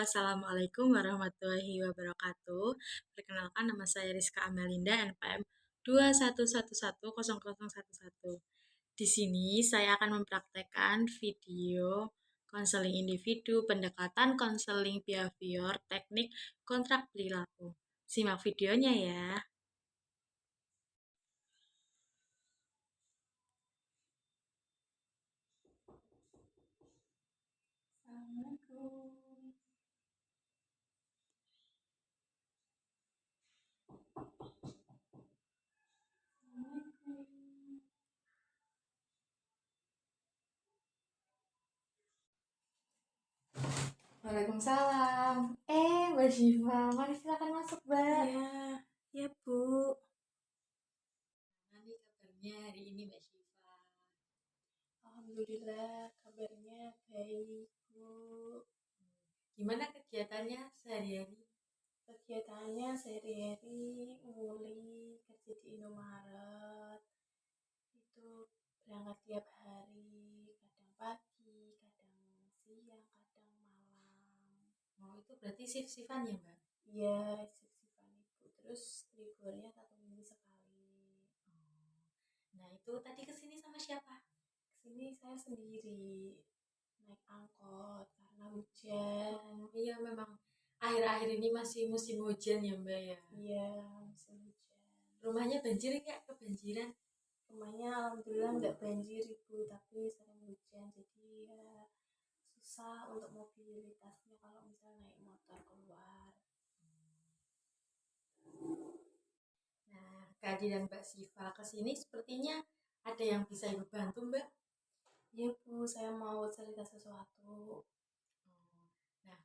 Assalamualaikum warahmatullahi wabarakatuh. Perkenalkan nama saya Rizka Amelinda NPM 211110011. Di sini saya akan mempraktekkan video konseling individu, pendekatan konseling behavior, teknik kontrak perilaku. Simak videonya ya. Assalamualaikum. Waalaikumsalam. Mbak Syifa, mari silakan masuk, Mbak. Ya, ya Bu. Gimana nih kabarnya hari ini, Mbak Syifa? Alhamdulillah kabarnya baik Bu. Gimana kegiatannya sehari-hari? Kegiatannya sehari-hari nguli kerja di Indomaret. Itu berangkat tiap hari, kadang pagi, kadang siang, kadang malam. Oh, itu berarti shift-shiftan ya, Mbak? Iya, sip-sipan Ibu. Terus liburnya 1 minggu sekali. Nah, itu tadi kesini sama siapa? Kesini saya sendiri naik angkot karena hujan. Iya, memang akhir-akhir ini masih musim hujan ya, Mbak ya? Iya, musim hujan. Rumahnya banjir nggak? Kebanjiran? Rumahnya alhamdulillah nggak banjir Ibu, tapi sering hujan. Jadi ya susah untuk mobilitasnya kalau misalnya naik motor keluar. Nah, kehadiran Mbak Siva kesini sepertinya ada yang bisa Ibu bantu, Mbak? Ya Bu, saya mau cerita sesuatu. Nah,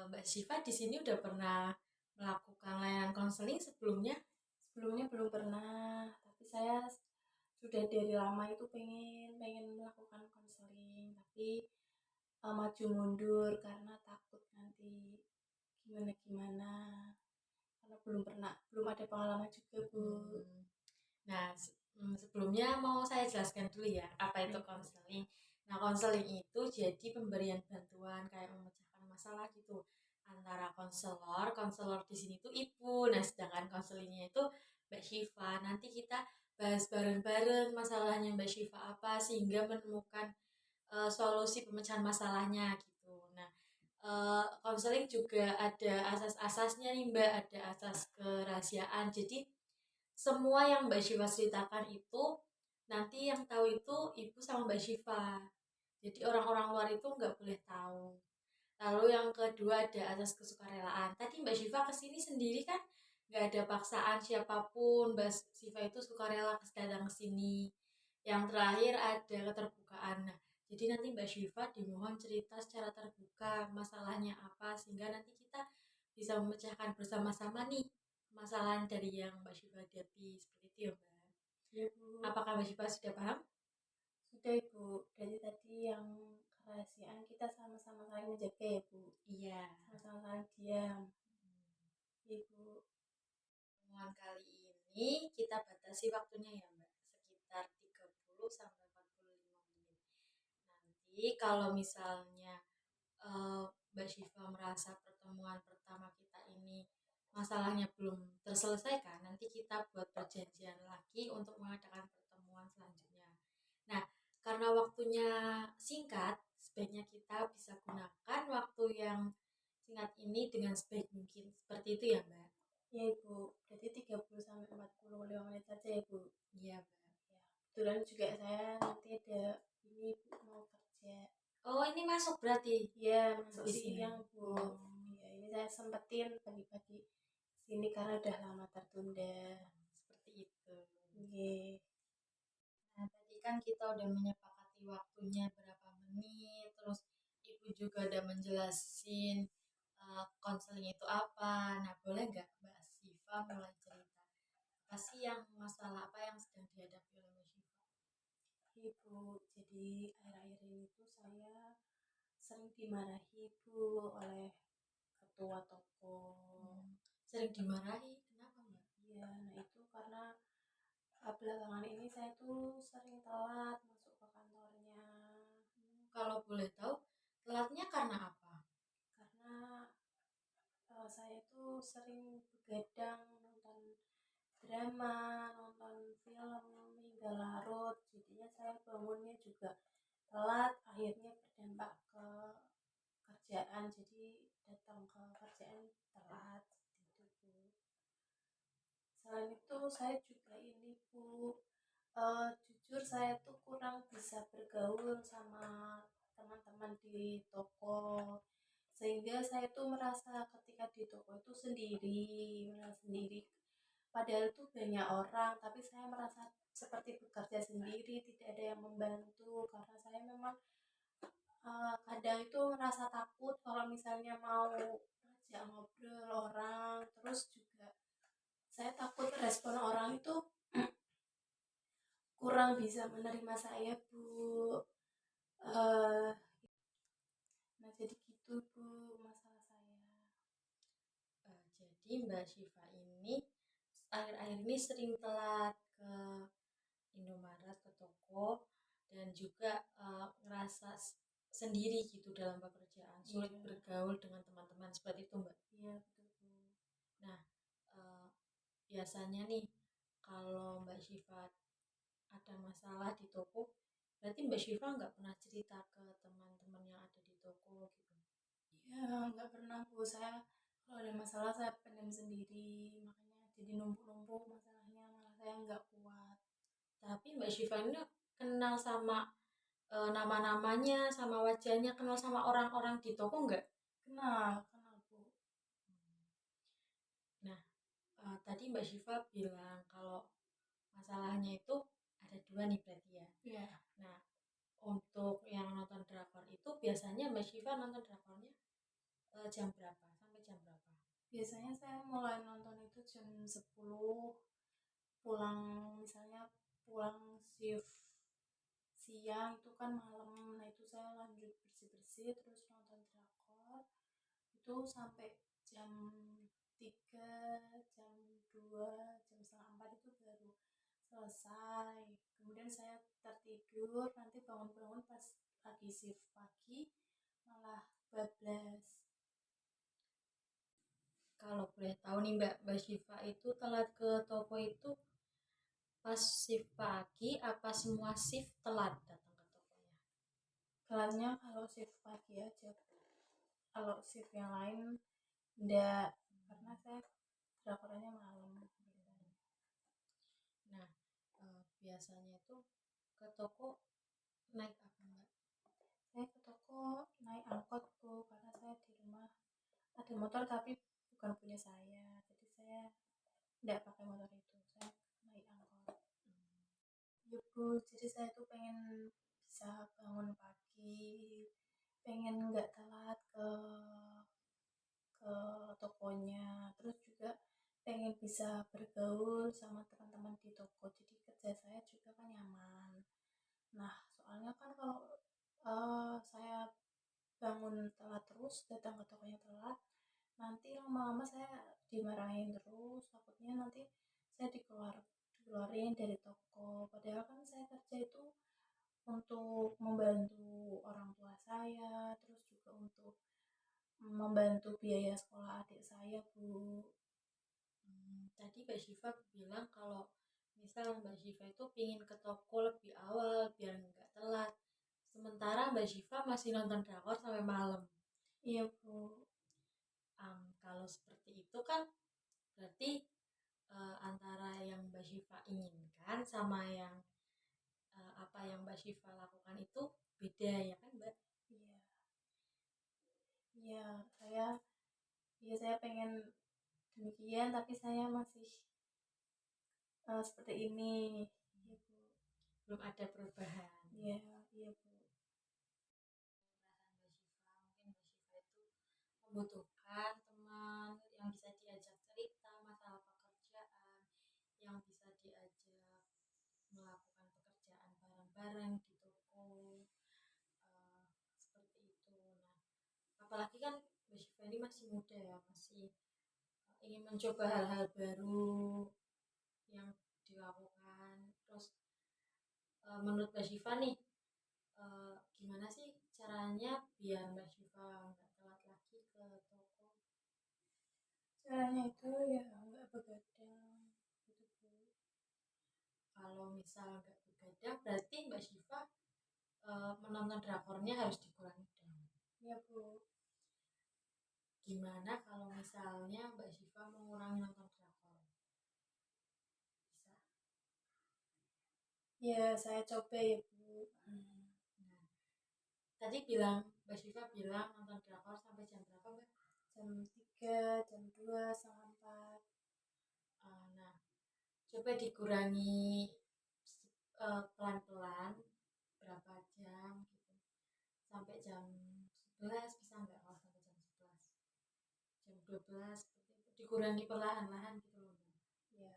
Mbak Siva di sini udah pernah melakukan layanan konseling sebelumnya? Sebelumnya belum pernah, tapi saya sudah dari lama itu pengen melakukan konseling, tapi maju mundur karena takut nanti gimana gimana, karena belum ada pengalaman juga Bu. Nah, sebelumnya mau saya jelaskan dulu ya, apa itu konseling. Nah, konseling itu jadi pemberian bantuan kayak memecahkan masalah gitu antara konselor. Konselor di sini tuh ibu. Nah, sedangkan konselingnya itu Mbak Syifa. Nanti kita bahas bareng-bareng masalahnya Mbak Syifa apa sehingga menemukan solusi pemecahan masalahnya gitu. Nah, konseling juga ada asas-asasnya nih Mbak, ada asas kerahasiaan. Jadi semua yang Mbak Syifa ceritakan itu nanti yang tahu itu ibu sama Mbak Syifa. Jadi orang-orang luar itu nggak boleh tahu. Lalu yang kedua ada asas kesukarelaan. Tadi Mbak Syifa kesini sendiri kan nggak ada paksaan siapapun. Mbak Syifa itu sukarela datang ke sini. Yang terakhir ada keterbukaan. Nah, jadi nanti Mbak Syifa dimohon cerita secara terbuka masalahnya apa sehingga nanti kita bisa memecahkan bersama-sama nih masalah dari yang Mbak Syifa hadapi seperti itu ya Mbak. Ya Bu. Apakah Mbak Syifa sudah paham? Sudah Ibu, dari tadi yang kerahasiaan kita sama-sama saling menjaga ya Bu. Iya. Sama-sama saling diam. Ibu. Pertemuan kali ini kita batasi waktunya ya Mbak, sekitar 30 sampai 45 menit. Nanti kalau misalnya Mbak Syifa merasa pertemuan pertama kita ini masalahnya belum terselesaikan, nanti kita buat perjanjian lagi untuk mengadakan pertemuan selanjutnya. Nah, karena waktunya singkat, sebaiknya kita bisa gunakan waktu yang singkat ini dengan sebaik mungkin. Seperti itu ya, Mbak? Ya Ibu, berarti 30 sampai 45 menit saja ya Bu. Iya, Mbak. Ya, kebetulan juga saya nanti ada ini Bu, mau kerja. Oh, ini masuk berarti? Ya, masuk Di sini. siang Bu. Ya, ini saya sempetin pagi-pagi sini karena udah lama tertunda. Seperti itu. Oke. Nah, tadi kan kita udah menyepakati waktunya berapa menit, terus Ibu juga udah menjelasin konseling itu apa. Nah, boleh nggak Mbak Siva mulai cerita? Apa sih yang masalah apa yang sedang dihadapi oleh Mbak Siva? Ibu, jadi akhir-akhir ini tuh saya sering dimarahi Bu oleh ketua toko. Sering dimarahi, kenapa Mbak? Ya, nah itu karena belakangan ini saya tuh sering telat masuk ke kantornya. Kalau boleh tahu, telatnya karena apa? Karena saya itu sering begadang nonton drama, nonton film hingga larut. Jadinya saya bangunnya juga telat, akhirnya berdampak ke kerjaan. Jadi datang ke kerjaan telat seperti itu, Bu. Selain itu saya juga ini, Bu, jujur saya tuh kurang bisa bergaul sama teman-teman di toko, sehingga saya tuh merasa ketika di toko itu merasa sendiri. Padahal tuh banyak orang, tapi saya merasa seperti bekerja sendiri, tidak ada yang membantu karena saya memang kadang itu merasa takut kalau misalnya mau ngajak ngobrol orang, terus juga saya takut respon orang itu kurang bisa menerima saya, Bu. eh nah jadi gitu, Bu, masalah saya. Jadi Mbak Syifa ini akhir-akhir ini sering telat ke Indomaret, ke toko, dan juga ngerasa sendiri gitu dalam pekerjaan, sulit Iya. bergaul dengan teman-teman seperti itu Mbak. Iya, betul, Bu. Nah, eh, biasanya nih kalau Mbak Syifa ada masalah di toko, berarti Mbak Syifa nggak pernah cerita ke teman-teman yang ada di toko gitu. Ya, nggak pernah, Bu. Saya kalau ada masalah saya pendam sendiri, makanya jadi numpuk-numpuk masalahnya, malah saya nggak kuat. Tapi Mbak Syifa ini kenal sama nama-namanya, sama wajahnya, kenal sama orang-orang di toko nggak? Kenal, kenal, Bu. Nah, tadi Mbak Syifa bilang kalau masalahnya itu ada dua nih berarti ya. Iya. Nah, untuk yang nonton drakor itu biasanya Mbak Syifa nonton drakornya jam berapa? Sampai jam berapa? Biasanya saya mulai nonton itu jam 10, pulang misalnya pulang shift siang itu kan malam. Nah, itu saya lanjut bersih-bersih terus nonton drakor. Itu sampai jam 3, jam 2, jam setengah 4 itu baru selesai. Kemudian saya tertidur, nanti bangun-bangun pas lagi shift pagi malah bablas. Kalau boleh tahu nih Mbak, Mbak Syifa itu telat ke toko itu pas shift pagi apa semua shift telat datang ke tokonya? Telatnya kalau shift pagi aja. Kalau shift yang lain enggak, karena saya drakornya malam biasanya. Nah, biasanya itu ke toko naik apa Mbak? Saya ke toko naik angkot, Bu, karena saya di rumah ada motor tapi bukan punya saya, jadi saya enggak pakai motor itu, saya naik angkot. Ya, Bu, jadi saya tuh pengen bisa bangun pagi, pengen nggak telat ke tokonya, terus juga pengen bisa bergaul sama teman-teman di toko, jadi kerja saya juga kan nyaman. Nah, soalnya kan kalau saya bangun telat terus, datang ke tokonya telat, nanti lama-lama saya dimarahin terus, takutnya nanti saya dikeluarin dari toko. Padahal kan saya kerja itu untuk membantu orang tua saya, terus juga untuk membantu biaya sekolah adik saya, Bu. Tadi Mbak Syifa bilang kalau misal Mbak Syifa itu pingin ke toko lebih awal biar nggak telat. Sementara Mbak Syifa masih nonton drakor sampai malam. Iya, Bu. Kalau seperti itu kan berarti antara yang Mbak Syifa inginkan sama yang apa yang Mbak Syifa lakukan itu beda ya kan Mbak? Iya, iya, saya pengen demikian, tapi saya masih seperti ini. Iya, Bu. Belum ada perubahan. Iya, iya, Bu. Perasaan Mbak Syifa, mungkin Mbak Syifa itu membutuhkan teman yang bisa diajak cerita masalah pekerjaan, yang bisa diajak melakukan pekerjaan bareng-bareng di toko, eh, seperti itu. Nah, apalagi kan Mbak Syifa ini masih muda ya, masih ingin mencoba hal-hal baru yang dilakukan. Terus menurut Mbak Syifa nih, gimana sih caranya biar Mbak Syifa nggak telat lagi ke toko? Caranya itu ya nggak begadang gitu Bu. Kalau misal nggak begadang, berarti Mbak Syifa menonton drakornya harus dikurangi dong. Ya Bu. Gimana kalau misalnya Mbak Syifa mengurangi nonton drakor? Bisa? Ya saya coba ya Bu. Nah, tadi bilang Mbak Syifa bilang nonton drakor sampai jam berapa, Mbak? Jam 3, jam 2, setengah 4. Nah, coba dikurangi pelan-pelan berapa jam gitu. Sampai jam 11 bisa nggak? Kalau sampai jam 11, jam 12 seperti itu. Dikurangi perlahan-lahan gitu loh, Mbak. Ya,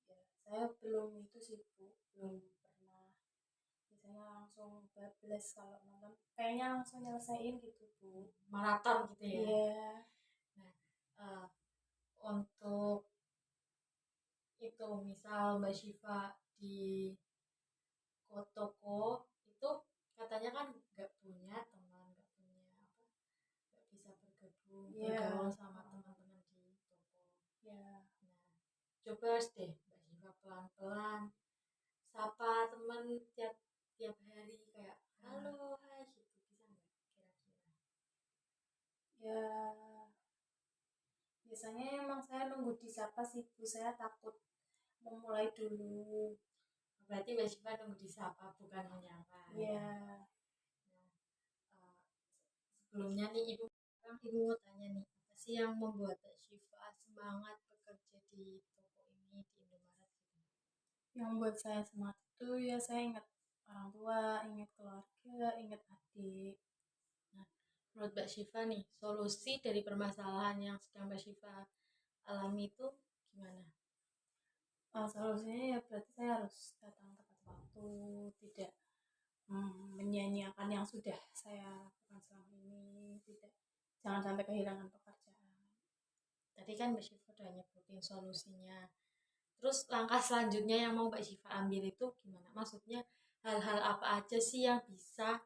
ya. Saya belum itu sih Bu, belum pernah. Biasanya langsung bablas kalau nonton. Kayaknya langsung nyelesain gitu Bu. Maraton gitu ya. Iya. Nah, untuk itu misal Mbak Syifa di toko itu katanya kan nggak punya teman, nggak punya apa, nggak bisa Iya. bergaul sama teman-teman di toko. Ya. Nah, coba deh Mbak Syifa pelan-pelan sapa teman tiap tiap hari kayak halo hai gitu, bisa nggak kira-kira? Ya, biasanya emang saya nunggu disapa sih Bu, saya takut memulai dulu. Berarti Mbak Syifa nunggu disapa bukan menyapa. Iya. Nah, eh, sebelumnya nih Ibu mau tanya nih, apa sih yang membuat Mbak Syifa semangat bekerja di toko ini di Indomaret gitu? Yang buat saya semangat itu ya saya ingat orang tua, ingat keluarga, ingat adik. Nah, menurut Mbak Syifa nih, solusi dari permasalahan yang sedang Mbak Syifa alami itu gimana? Solusinya ya berarti saya harus datang tepat waktu, tidak menyanyiakan yang sudah saya lakukan selama ini, tidak, jangan sampai kehilangan pekerjaan. Tadi kan Mbak Syifa udah nyebutin solusinya. Terus langkah selanjutnya yang mau Mbak Syifa ambil itu gimana? Maksudnya hal-hal apa aja sih yang bisa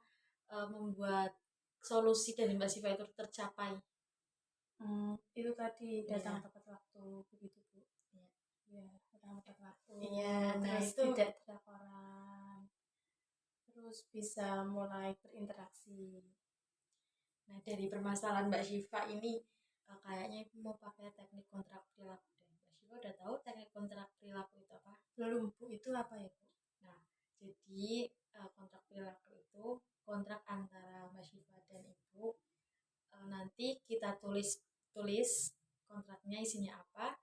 membuat solusi dari Mbak Syifa itu tercapai? Itu tadi datang Iya. tepat waktu begitu Bu. Iya. Ya, datang tepat waktu. Iya, nah Terus itu. tidak teleponan. Terus bisa mulai berinteraksi. Nah, dari permasalahan Mbak Syifa ini kayaknya Ibu mau pakai teknik kontrak perilaku deh. Mbak Syifa udah tahu teknik kontrak perilaku itu apa? Belum Bu, itu apa ya Bu? Nah, jadi kontrak perilaku itu kontrak antara Mbak Syifa dan Ibu. Nanti kita tulis tulis kontraknya isinya apa,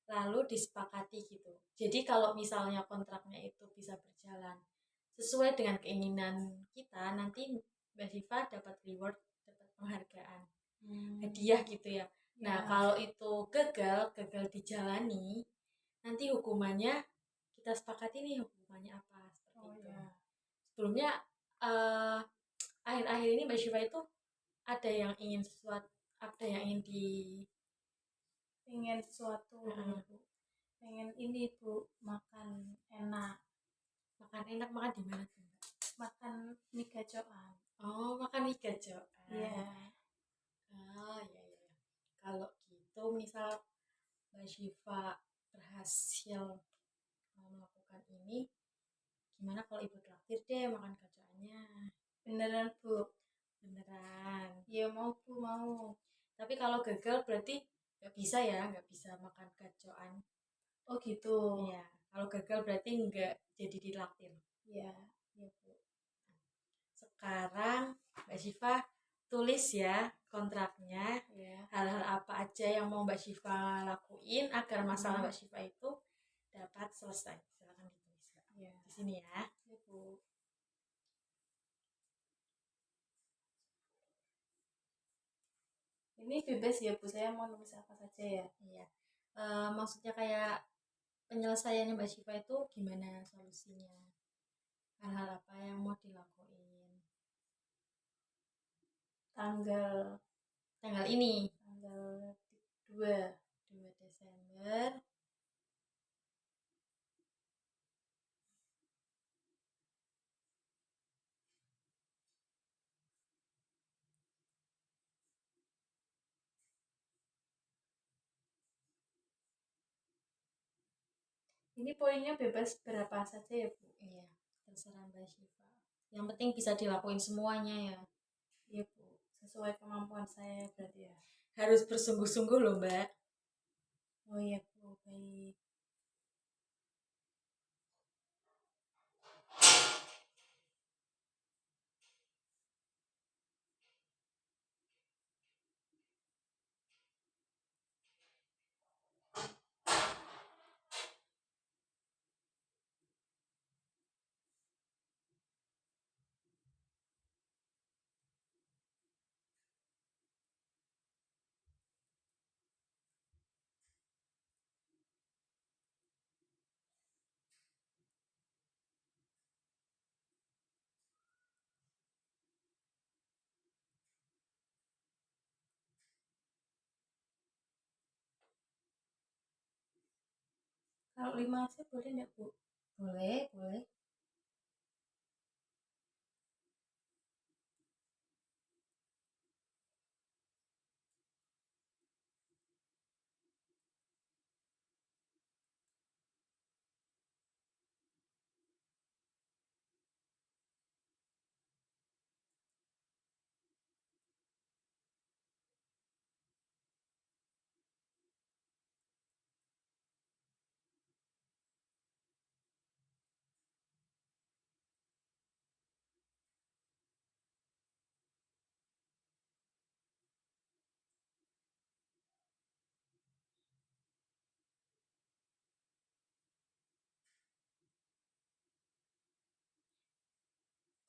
lalu disepakati gitu. Jadi kalau misalnya kontraknya itu bisa berjalan sesuai dengan keinginan kita, nanti Mbak Syifa dapat reward, dapat penghargaan, hadiah gitu ya. Nah, Ya. kalau itu gagal dijalani, nanti hukumannya kita sepakati nih hukumannya apa seperti Oh itu. ya. Sebelumnya eh, akhir-akhir ini Mbak Syifa itu ada yang ingin sesuatu, ada yang ingin di Pengen sesuatu ya Bu. Pengen ini Bu, makan enak. makan enak, makan di mana tuh, Mbak? Makan mie gacoan. Oh, makan mie gacoan. Iya. Oh, iya, iya. Kalau gitu, misal Mbak Syifa berhasil melakukan ini, gimana kalau Ibu traktir deh makan gacoannya? Beneran Bu? Beneran. Iya mau Bu, mau. Tapi kalau gagal berarti nggak bisa ya, nggak bisa makan gacoan. Oh gitu. Iya, kalau gagal berarti nggak jadi ditraktir. Iya, iya Bu. Sekarang Mbak Syifa tulis ya kontraknya, Iya. hal-hal apa aja yang mau Mbak Syifa lakuin agar masalah Mbak Syifa itu dapat selesai. Silakan ditulis, Mbak. Iya. Di sini ya. Iya Bu. Ini bebas ya Bu, saya mau nulis apa saja ya. Iya. Maksudnya kayak penyelesaiannya Mbak Syifa itu gimana solusinya? Hal-hal apa yang mau dilakuin? Tanggal Tanggal ini, tanggal 2. 2 Desember. Ini poinnya bebas berapa saja ya Bu? Iya, terserah Mbak Syifa. Yang penting bisa dilakuin semuanya ya. Iya Bu, sesuai kemampuan saya berarti ya. Harus bersungguh-sungguh loh Mbak. Oh iya Bu, baik. Kalau 5 aja boleh nggak Bu? Boleh, boleh.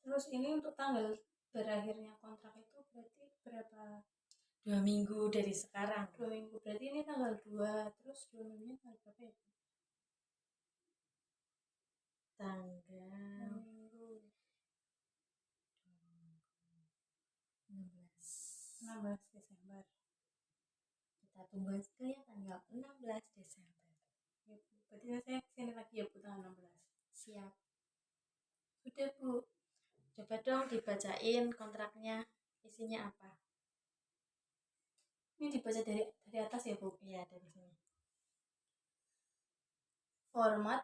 Terus ini untuk tanggal berakhirnya kontrak itu berarti berapa? 2 minggu dari sekarang. 2 minggu, berarti ini tanggal 2, terus 2 minggunya tanggal berapa ya Bu? Tanggal 2 minggu, 16. 16 Desember. Kita tunggu aja ya tanggal 16 Desember. Ya Bu, berarti saya kesini lagi ya Bu tanggal 16. Siap. Sudah Bu. Coba dong dibacain kontraknya. Isinya apa? Ini dibaca dari atas ya Bu. Iya, dari sini. Format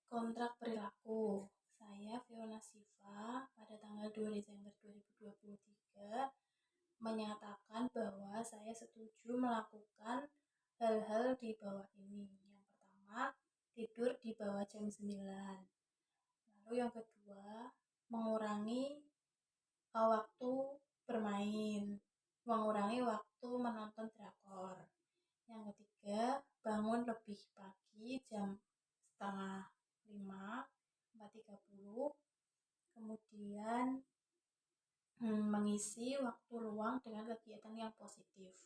kontrak perilaku. Saya Fiona Siva pada tanggal 2 Desember 2023 menyatakan bahwa saya setuju melakukan hal-hal di bawah ini. Yang pertama, tidur di bawah jam 9. Lalu yang kedua, mengurangi waktu bermain, mengurangi waktu menonton drakor. Yang ketiga, bangun lebih pagi jam setengah 5, 4.30. Kemudian mengisi waktu luang dengan kegiatan yang positif.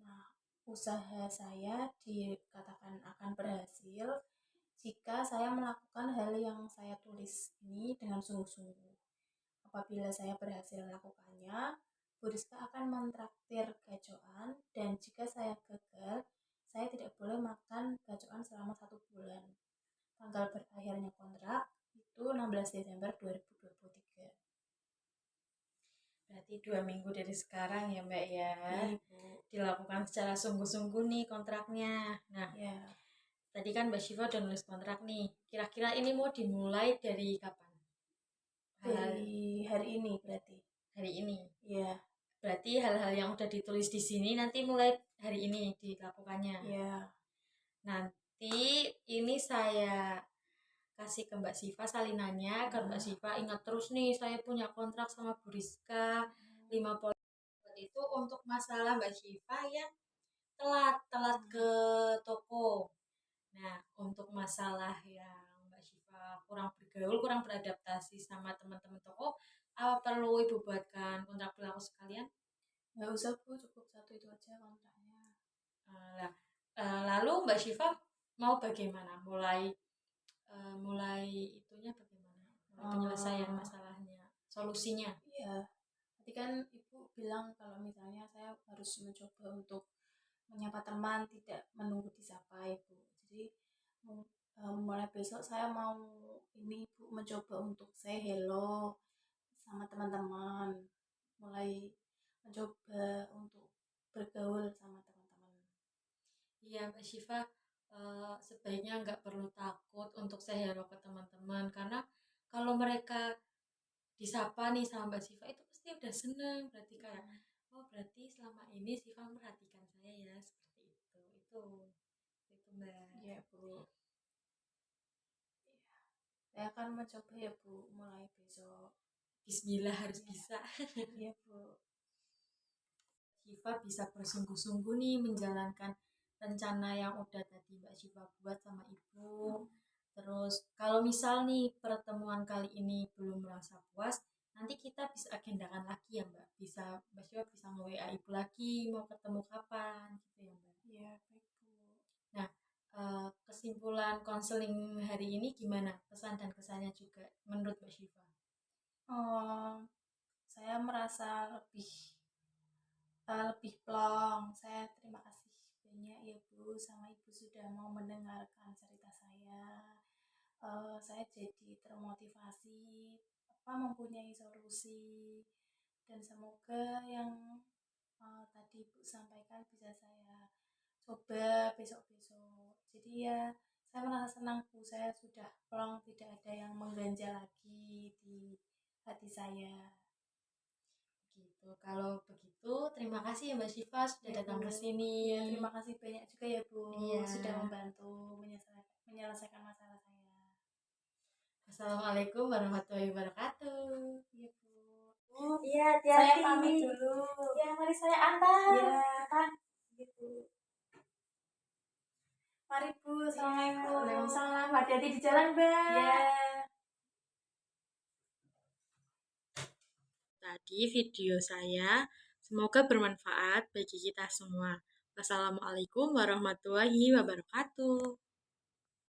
Nah, usaha saya dikatakan akan berhasil jika saya melakukan hal yang saya tulis ini dengan sungguh-sungguh. Apabila saya berhasil melakukannya, Bu Rizka akan mentraktir gacoan, dan jika saya gagal, saya tidak boleh makan gacoan selama 1 bulan. Tanggal berakhirnya kontrak itu 16 Desember 2023. Berarti 2 minggu dari sekarang ya Mbak ya. Ibu. Dilakukan secara sungguh-sungguh nih kontraknya. Nah, Ya, tadi kan Mbak Syifa udah nulis kontrak nih. Kira-kira ini mau dimulai dari kapan? dari hari ini berarti. Hari ini. Ya, Berarti hal-hal yang udah ditulis di sini nanti mulai hari ini dilakukannya. ya. Nanti ini saya kasih ke Mbak Syifa salinannya agar Mbak Syifa ingat terus nih saya punya kontrak sama Bu Rizka 5 poin itu untuk masalah Mbak Syifa yang telat ke toko. Nah, untuk masalah yang Mbak Syifa kurang bergaul, kurang beradaptasi sama teman-teman toko, apa perlu Ibu buatkan kontrak perilaku sekalian? Nggak usah Bu, cukup satu itu aja kontraknya. Nah, lalu Mbak Syifa mau bagaimana? Mulai itunya bagaimana? Mulai penyelesaian masalahnya, solusinya. Iya, tadi kan Ibu bilang kalau misalnya saya harus mencoba untuk menyapa teman, tidak menunggu disapa Ibu. Jadi mulai besok saya mau ini Ibu mencoba untuk say hello sama teman-teman, mulai mencoba untuk bergaul sama teman-teman. Iya, Mbak Syifa. sebaiknya nggak perlu takut untuk say hello ke teman-teman, karena kalau mereka disapa nih sama Mbak Siva itu pasti udah seneng, berarti kayak oh berarti selama ini Siva memperhatikan saya ya, seperti itu Mbak. Iya Bu. Iya. Saya akan mencoba ya Bu, mulai besok. Bismillah, harus Iya. bisa. Iya Bu. Siva bisa bersungguh-sungguh nih menjalankan rencana yang udah tadi Mbak Siva buat sama Ibu. Terus kalau misal nih pertemuan kali ini belum merasa puas, nanti kita bisa agendakan lagi ya Mbak. Bisa Mbak Siva bisa nge-WA Ibu lagi mau ketemu kapan gitu ya Mbak. Iya baik Bu. Nah, kesimpulan konseling hari ini gimana? Pesan dan kesannya juga menurut Mbak Siva? Saya merasa lebih plong. Saya terima kasih banyak ya Bu sama Ibu sudah mau mendengarkan cerita saya. Saya jadi termotivasi mempunyai solusi, dan semoga yang tadi Ibu sampaikan bisa saya coba besok-besok. Jadi ya saya merasa senang Bu, saya sudah plong, tidak ada yang mengganjal lagi di hati saya. Gitu. Kalau begitu, terima kasih ya Mbak Syifa sudah Ya datang Bu, ke sini. ya terima kasih banyak juga ya Bu, Iya. sudah membantu menyelesaikan masalah saya. Assalamualaikum warahmatullahi wabarakatuh. Iya Bu. Iya, Saya hati-hati. pamit dulu. Ya, mari saya antar. Ya, gitu. Mari Bu, assalamualaikum. Waalaikumsalam. Hati-hati di jalan, Mbak. Ya. Tadi video saya, semoga bermanfaat bagi kita semua. Wassalamualaikum warahmatullahi wabarakatuh.